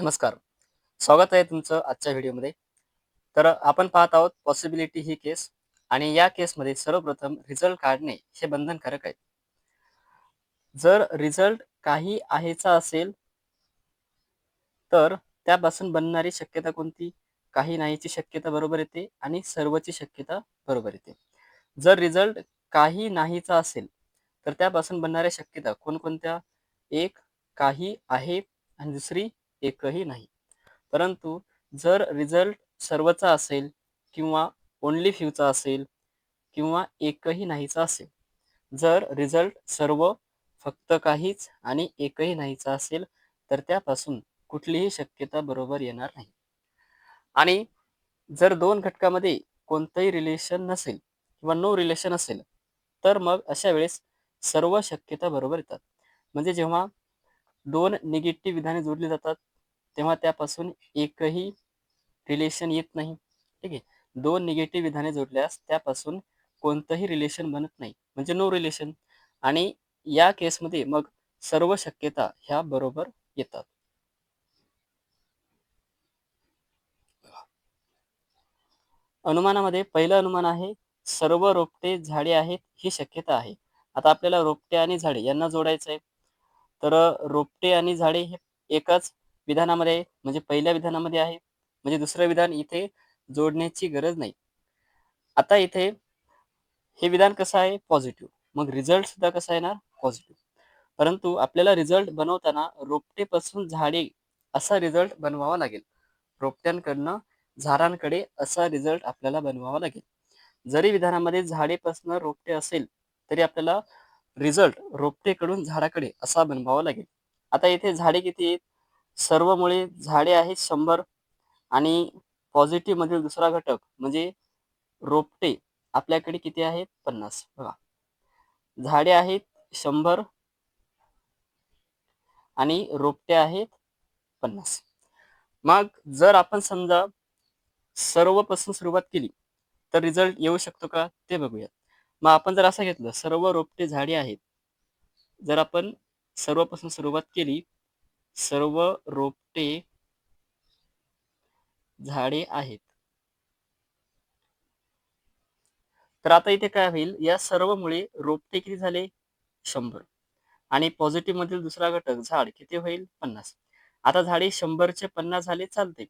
नमस्कार. स्वागत आहे तुमचं आजच्या व्हिडिओमध्ये. तर आपण पाहत आहोत पॉसिबिलिटी ही केस आणि या केसमध्ये सर्वप्रथम रिझल्ट काढणे हे बंधनकारक आहे. जर रिझल्ट काही आहेचा असेल, तर त्यापासून बनणारी शक्यता कोणती? काही नाहीची शक्यता बरोबर येते आणि सर्वची शक्यता बरोबर येते. जर रिझल्ट काही नाहीचा असेल, तर त्यापासून बनणाऱ्या शक्यता कोणकोणत्या? एक काही आहे आणि दुसरी एकही नाही. परंतु जर रिझल्ट सर्वचा असेल किंवा ओन्ली फ्यूचा असेल किंवा एकही नाहीचा असेल. जर रिझल्ट सर्व, फक्त काहीच आणि एकही नाहीचा असेल, तर त्यापासून कुठलीही शक्यता बरोबर येणार नाही. आणि जर 2 घटकामध्ये कोणतंही रिलेशन नसेल किंवा नो रिलेशन असेल, तर मग अशा वेळेस सर्व शक्यता बरोबर येतात. म्हणजे जेव्हा 2 निगेटिव्ह विधाने जोडली जातात, तेव्हा त्यापासून एकही रिलेशन येत नाही. ठीक आहे. 2 निगेटिव्ह विधाने जोडल्यास त्यापासून कोणतंही रिलेशन बनत नाही. म्हणजे नो रिलेशन. आणि या केसमध्ये मग सर्व शक्यता ह्या बरोबर येतात. अनुमानामध्ये पहिलं अनुमान आहे, सर्व रोपटे झाडे आहेत ही शक्यता आहे. आता आपल्याला रोपटे आणि झाडे यांना जोडायचं आहे. तर रोपटे आणि झाडे हे एकाच विधानामध्ये आहे. म्हणजे पहिल्या विधानामध्ये आहे. म्हणजे दुसरं विधान इथे जोडण्याची गरज नाही. आता इथे हे विधान कसं आहे? पॉझिटिव्ह. मग रिझल्ट सुद्धा कसा येणार? पॉझिटिव्ह. परंतु आपल्याला रिझल्ट बनवताना रोपटेपासून झाडे असा रिझल्ट बनवावा लागेल. रोपट्यांकडनं झाडांकडे असा रिझल्ट आपल्याला बनवावा लागेल. जरी विधानामध्ये झाडेपासून रोपटे असेल, तरी आपल्याला रिझल्ट रोपटेकडून झाडाकडे असा बनवावा लागेल. आता इथे झाडे किती आहेत? सर्वमुळे झाडे आहेत 100 आणि पॉझिटिव्ह मधील दुसरा घटक म्हणजे रोपटे आपल्याकडे किती आहेत? 50. बघा. झाडे आहेत 100 आणि रोपटे आहेत 50. मग जर आपण समजा सर्वपासून सुरुवात केली, तर रिझल्ट येऊ शकतो का? ते बघूयात. मग आपण जर असं घेतलं, सर्व रोपटे झाडे आहेत. जर आपण सर्वपासून सुरुवात केली, सर्व रोपटे झाडे आहेत. तर आता इथे काय होईल? या सर्वमुळे रोपटे किती झाले? 100 आणि पॉझिटिव्ह मधील दुसरा घटक झाड किती होईल? 50. आता झाडे 100चे 50 झाले चालते.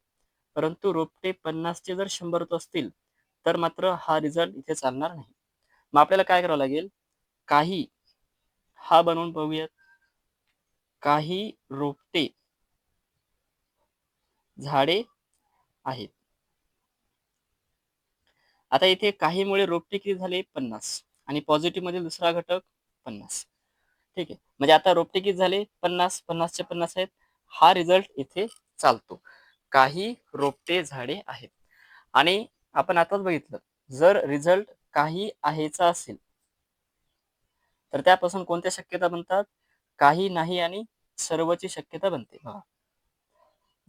परंतु रोपटे 50चे जर 100 होत असतील, तर मात्र हा रिझल्ट इथे चालणार नाही. मग आपल्याला काय करावं लागेल? काही हा बनवून पाहूयात. काही रोपटे झाडे आहेत. आता इथे काहीमुळे रोपटे किती झाले? 50 आणि पॉझिटिव्ह मधील दुसरा घटक 50. ठीक आहे. म्हणजे आता रोपटे किती झाले? 50. 50चे 50 आहेत. हा रिझल्ट इथे चालतो. काही रोपटे झाडे आहेत. आणि आपण आताच बघितलं, जर रिझल्ट काही आहेचा असेल, तर त्यापासून कोणत्या शक्यता बनतात? काही नाही आणि सर्वची शक्यता बनते. बघा.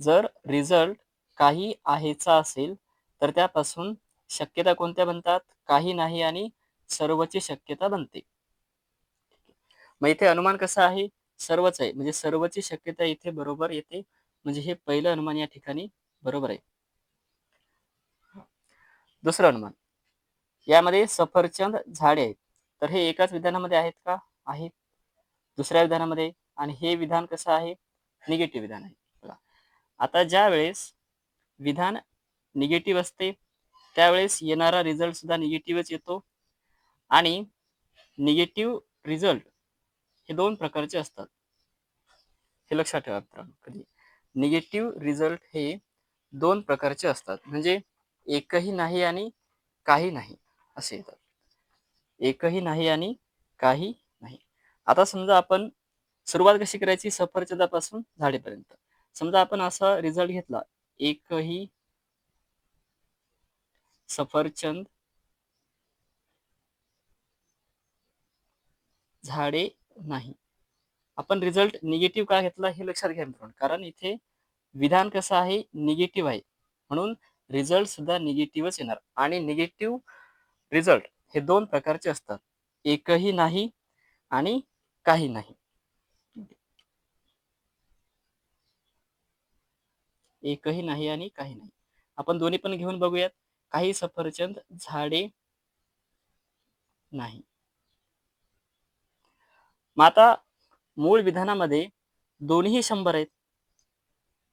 जर रिझल्ट काही आहेचा असेल, तर त्यापासून शक्यता कोणत्या बनतात? काही नाही आणि सर्वची शक्यता बनते. मग इथे अनुमान कसं आहे? सर्वच आहे. म्हणजे सर्वची शक्यता इथे बरोबर येते. म्हणजे हे पहिलं अनुमान या ठिकाणी बरोबर आहे. दुसरं अनुमान. यामध्ये सफरचंद झाडे आहेत. तर हे एकाच विधानामध्ये आहेत का? आहेत. दुसऱ्या विधानामध्ये आणि हे विधान कसं आहे? निगेटिव्ह विधान आहे. बघा. आता ज्यावेळेस विधान निगेटिव्ह असते, त्यावेळेस येणारा रिझल्ट सुद्धा निगेटिव्हच येतो आणि निगेटिव्ह रिझल्ट हे 2 प्रकारचे असतात. हे लक्षात ठेवा मित्रांनो कधी. निगेटिव्ह रिझल्ट हे 2 प्रकारचे असतात. म्हणजे एकही नाही आणि काही नाही असे येतात. एकही नाही आणि काही नाही. आता समजा आपण सुरुवात कशी करायची? सफरचंदापासून झाडेपर्यंत. समजा आपण असा रिझल्ट घेतला, एकही सफरचंद झाडे नाही. आपण रिझल्ट निगेटिव्ह का घेतला हे लक्षात घ्या मित्रांनो. कारण इथे विधान कसं आहे? निगेटिव्ह आहे. म्हणून रिझल्ट सुद्धा निगेटिव्हच येणार आणि निगेटिव्ह रिझल्ट हे 2 प्रकारचे असतात. एकही नाही आणि काही नाही. एकही नाही आणि काही नाही. आपण दोन्ही पण घेऊन बघूयात. काही सफरचंद झाडे नाही. मग आता मूळ विधानामध्ये दोन्हीही 100 आहेत.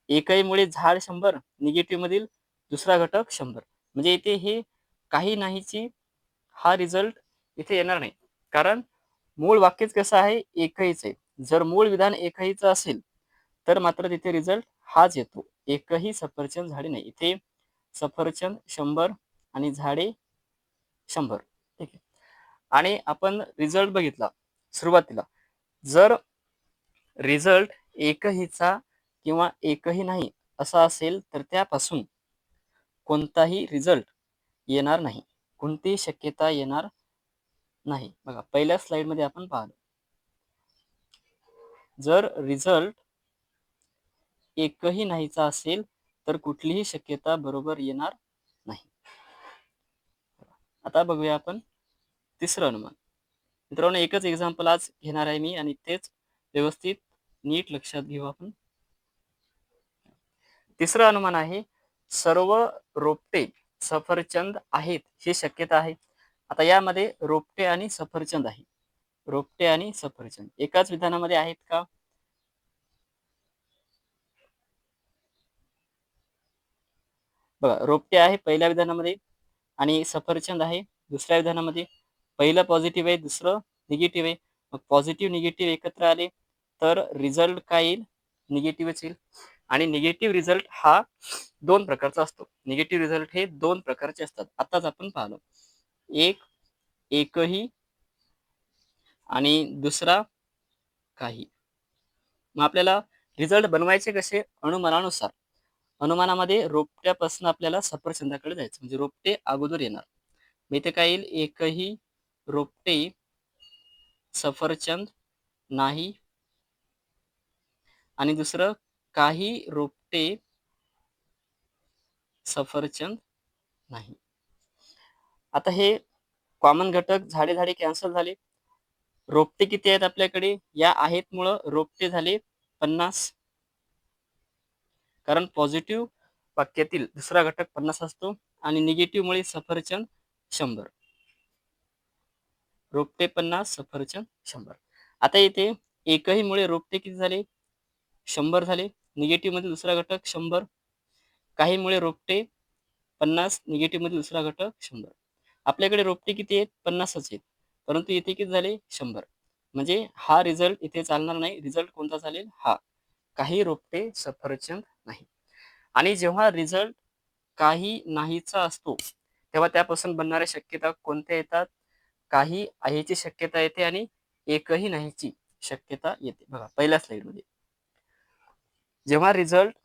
एकही मुळे झाड 100, निगेटिव्ह मधील दुसरा घटक 100. म्हणजे इथे हे काही नाहीची हा रिझल्ट इथे येणार नाही. कारण मूळ वाक्यच कसं आहे, एकहीच आहे. जर मूळ विधान एकहीचं असेल, तर मात्र तिथे रिझल्ट हाच येतो. एकही सफरचंद झाडे नाही. इथे सफरचंद 100 आणि झाडे 100. ठीक आहे. आणि आपण रिझल्ट बघितला सुरुवातीला. जर रिझल्ट एकहीचा किंवा एकही नाही असा असेल, तर त्यापासून कोणताही रिझल्ट येणार नाही. कोणतीही शक्यता येणार नाही. बघा पहिल्या स्लाइडमध्ये आपण पाहिलं. जर रिझल्ट एकही नाहीचा असेल, तर कुठलीही शक्यता बरोबर येणार नाही. आता बघूया आपण तिसरं अनुमान. मित्रांनो, एकच एक्झाम्पल आज घेणार आहे मी आणि तेच व्यवस्थित नीट लक्षात घेऊ आपण. तिसरं अनुमान आहे, सर्व रोपटे सफरचंद आहेत ही शक्यता आहे. आता यामध्ये रोपटे आणि सफरचंद आहे. रोपटे आणि सफरचंद एकाच विधानामध्ये आहेत का? बघा, रोपटे आहे पहिल्या विधानामध्ये आणि सफरचंद आहे दुसऱ्या विधानामध्ये. पहिलं पॉझिटिव्ह आहे, दुसरं निगेटिव्ह आहे. मग पॉझिटिव्ह निगेटिव्ह एकत्र आले तर रिझल्ट काय येईल? निगेटिव्हच येईल. आणि निगेटिव्ह रिझल्ट हा दोन प्रकारचा असतो. निगेटिव्ह रिझल्ट हे दोन प्रकारचे असतात. आताच आपण पाहिलं. एक एकही आणि दुसरा काही. मग आपल्याला रिझल्ट बनवायचे कसे? अनुमानानुसार. अनुमानामध्ये रोपट्यापासून आपल्याला सफरचंदाकडे जायचं, म्हणजे रोपटे अगोदर येणार. मग इथे काय येईल? एकही रोपटे सफरचंद नाही आणि दुसरं काही रोपटे सफरचंद नाही. आता हे कॉमन घटक झाडे झाडे कॅन्सल झाले. रोपटे किती आहेत आपल्याकडे? या आहेत मुळे रोपटे झाले 50. कारण पॉझिटिव्ह वाक्यातील दुसरा घटक 50 असतो आणि निगेटिव्ह मुळे सफरचंद 100. रोपटे 50, सफरचंद 100. आता इथे एकही मुळे रोपटे किती झाले? 100 झाले. निगेटिव्ह मध्ये दुसरा घटक 100. काही मुळे रोपटे 50, निगेटिव्ह मध्ये दुसरा घटक 100. आपल्याकडे रोपटे किती आहेत? 50च आहेत. परंतु इथे किती झाले? 100. म्हणजे हा रिझल्ट इथे चालणार नाही. रिझल्ट कोणता चालेल? हा. काही रोपटे सफरचंद नाही. आणि जेव्हा रिझल्ट काही नाहीचा असतो, तेव्हा त्यापासून बनणाऱ्या शक्यता कोणत्या येतात? काही आहेची शक्यता येते आणि एकही नाहीची शक्यता येते. बघा पहिल्या स्लाइडमध्ये. जेव्हा रिझल्ट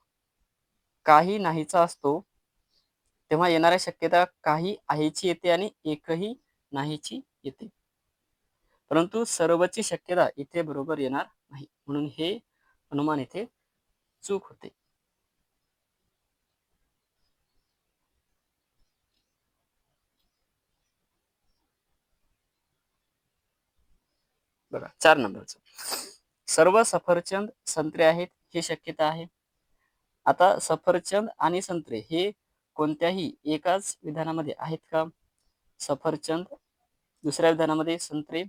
काही नाहीचा असतो, तेव्हा येणाऱ्या शक्यता काही आहेची येते आणि एकही नाहीची येते. परंतु सर्वची शक्यता इथे बरोबर येणार नाही. म्हणून हे अनुमान इथे चूक होते. बघा 4 नंबरचं. सर्व सफरचंद संत्रे आहेत ही शक्यता आहे. आता सफरचंद आणि संत्रे हे कोणत्याही एकाच विधानामध्ये आहेत का? सफरचंद दुसऱ्या विधानामध्ये, संत्रे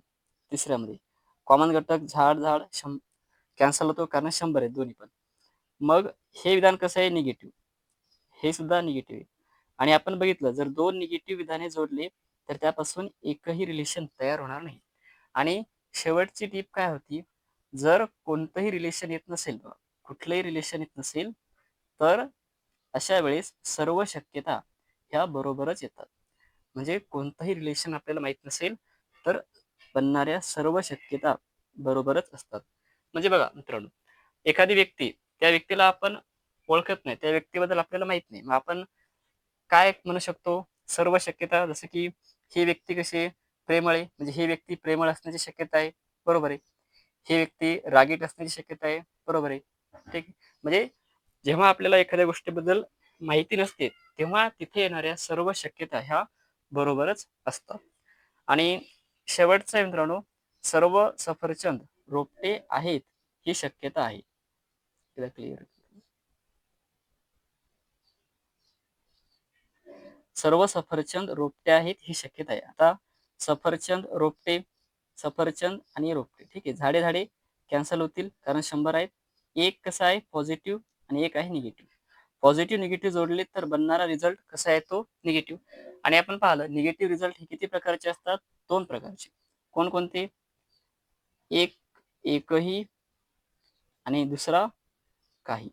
तिसऱ्यामध्ये. कॉमन घटक झाड झाड कॅन्सल होतो कारण 100 आहेत दोन्ही पण. मग हे विधान कसं आहे? निगेटिव्ह. हे सुद्धा निगेटिव्ह आहे. आणि आपण बघितलं, जर दोन निगेटिव्ह विधाने जोडले तर त्यापासून एकही रिलेशन तयार होणार नाही. आणि शेवटची टीप काय होती? जर कोणतंही रिलेशन येत नसेल, कुठलंही रिलेशन येत नसेल, तर अशा वेळेस सर्व शक्यता ह्या बरोबरच येतात. म्हणजे कोणतंही रिलेशन आपल्याला माहित नसेल, तर बनणाऱ्या सर्व शक्यता बरोबरच असतात. म्हणजे बघा मित्रांनो, एखादी व्यक्ती, त्या व्यक्तीला आपण ओळखत नाही, त्या व्यक्तीबद्दल आपल्याला माहित नाही. मग आपण काय म्हणू शकतो? सर्व शक्यता, जसं की ही व्यक्ती कशी आहे? प्रेमळ आहे, म्हणजे ही व्यक्ती प्रेमळ असण्याची शक्यता आहे. बरोबर आहे. ही व्यक्ती रागीट असण्याची शक्यता आहे. बरोबर आहे. ठीक आहे. म्हणजे जेव्हा आपल्याला एखाद्या गोष्टीबद्दल माहिती नसते, तेव्हा तिथे येणाऱ्या सर्व शक्यता ह्या बरोबरच असतात. आणि शेवटचं आहे मित्रांनो, सर्व सफरचंद रोपटे आहेत ही शक्यता आहे. क्लिअर? सर्व सफरचंद रोपटे आहेत ही शक्यता आहे. आता सफरचंद रोपटे, सफरचंद आणि रोपटे, ठीक आहे. झाडे झाडे कॅन्सल होतील कारण 100 आहेत. एक कसा आहे पॉझिटिव्ह आणि एक आहे निगेटिव्ह. पॉझिटिव्ह निगेटिव्ह जोडले तर बनणारा रिझल्ट कसा आहे तो निगेटिव्ह. आणि आपण पाहिलं निगेटिव्ह रिझल्ट हे किती प्रकारचे असतात? 2 प्रकारचे. कोणकोणते? एक, एकही आणि दुसरा काही.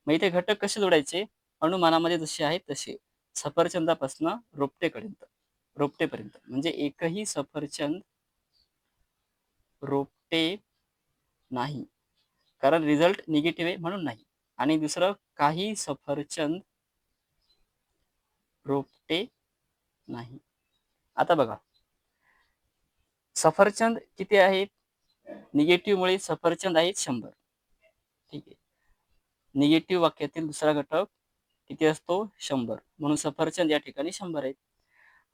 मग इथे घटक कसे जोडायचे? अनुमानामध्ये जसे आहेत तसे. सफरचंदापासून रोपटेपर्यंत म्हणजे एकही सफरचंद रोपटे नाही, कारण रिझल्ट निगेटिव्ह आहे म्हणून नाही. आणि दुसरं काही सफरचंद रोपटे नाही. आता बघा सफरचंद किती आहेत? निगेटिव्ह मुळे सफरचंद आहेत 100, ठीक आहे. निगेटिव्ह वाक्यातील दुसरा घटक किती असतो? 100, म्हणून सफरचंद या ठिकाणी 100 आहेत.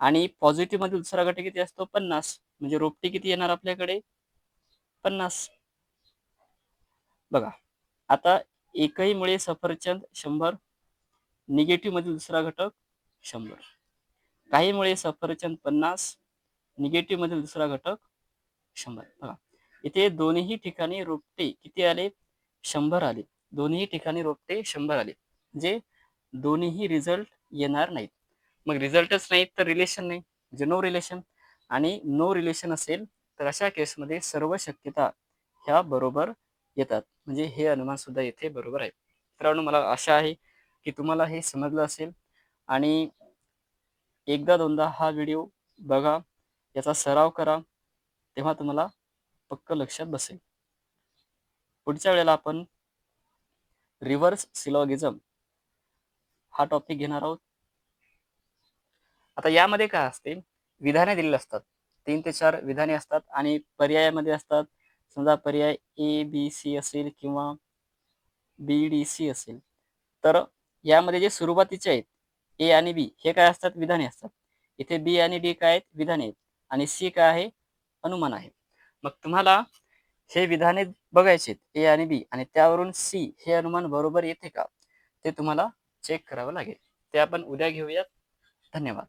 आणि पॉझिटिव्ह मध्ये दुसरा घटक किती असतो? 50, म्हणजे रोपटे किती येणार आपल्याकडे? 50. बघा आता एकही मुळे सफरचंद 100, निगेटिव्ह मध्ये दुसरा घटक 100, काही मुळे सफरचंद 50, निगेटिव्ह मध्ये दुसरा घटक 100. बघा इथे दोन्ही ठिकाणी रोपटे किती आले? 100 आले. दोन्ही ठिकाणी रोपटे 100 आले, म्हणजे दोन्हीही रिझल्ट येणार नाहीत. मग रिझल्टच नाही तर रिलेशन नाही, म्हणजे नो रिलेशन. आणि नो रिलेशन असेल तर अशा केसमध्ये सर्व शक्यता ह्या बरोबर येतात, म्हणजे हे अनुमान सुद्धा येथे बरोबर आहे. मित्रांनो मला आशा आहे की तुम्हाला हे समजलं असेल आणि एकदा दोनदा हा व्हिडिओ बघा, याचा सराव करा, तेव्हा तुम्हाला पक्क लक्षात बसेल. पुढच्या वेळेला आपण रिव्हर्स सिलॉगिझम हा टॉपिक घेणार आहोत. आता यामध्ये काय असते? विधाने दिलेली असतात, 3 ते 4 विधाने असतात आणि पर्यायामध्ये असतात. समजा पर्याय ए बी सी असेल किंवा बी डी सी असेल, तर यामध्ये जे सुरुवातीचे आहेत ए आणि बी हे काय असतात? विधाने असतात. इथे बी आणि डी काय आहेत? विधाने आहेत. आणि सी काय आहे? अनुमान आहे. मग तुम्हाला हे विधाने बघायचे ए आणि बी, आणि त्यावरून सी हे अनुमान बरोबर येते का ते तुम्हाला चेक करावं लागेल. ते आपण उद्या घेऊयात. धन्यवाद.